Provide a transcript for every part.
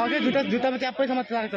अघि जुत्तामा च्याप्पैसम्म लाग्छ।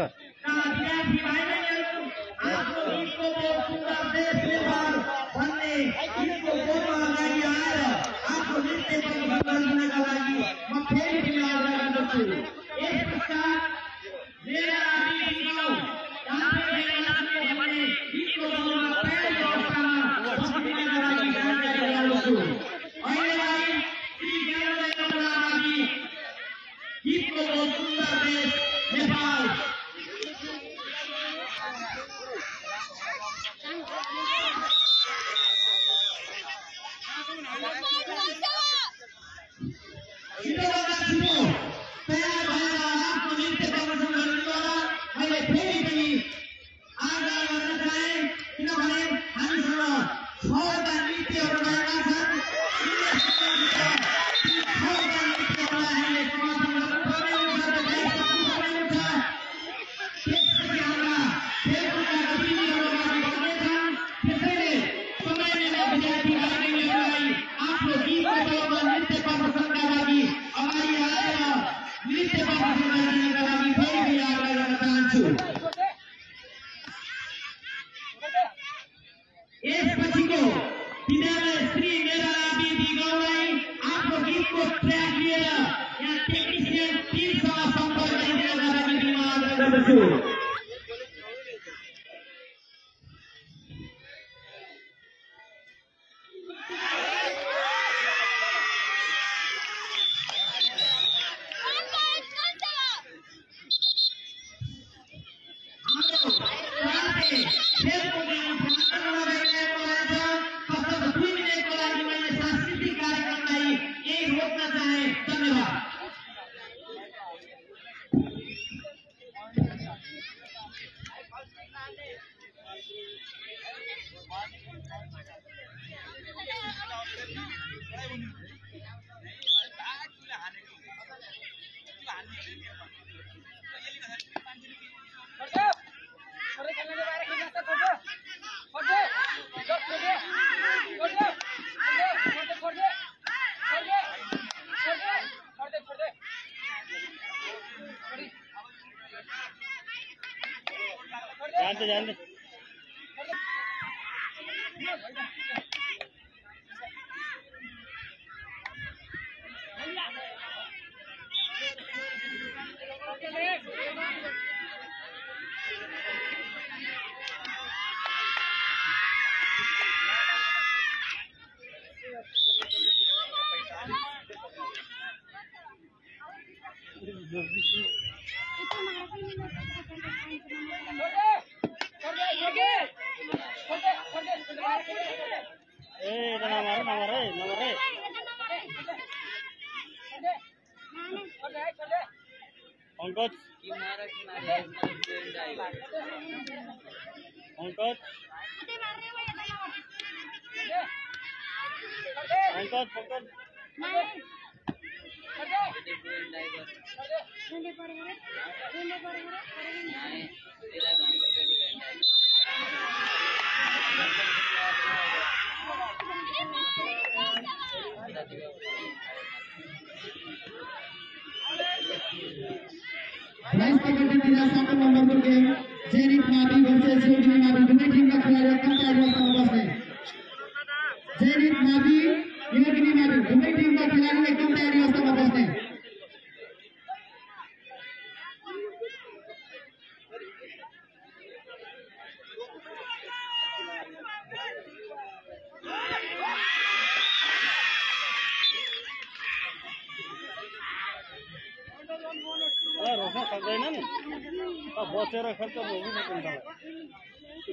जानते Pankaj Last second in the second number game, Zenit Mavi versus Yogi Mavi. Dua tim का खिलाड़ी कंपेयर होता है बस में. Zenit Mavi, Yogi Mavi. Dua tim का खिलाड़ी कंपेयर होता है बस में. रोक्न सक्दैन नि बचेर खर्च रोक्नु सक्दैन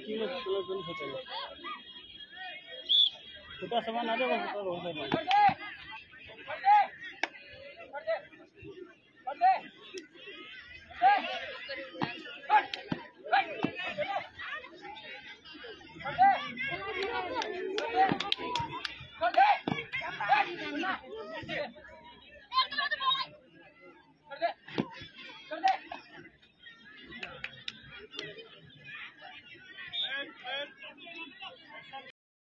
किन कुनै पनि सक्दैन खुट्टा समान आले बस्छ तर हुँदैन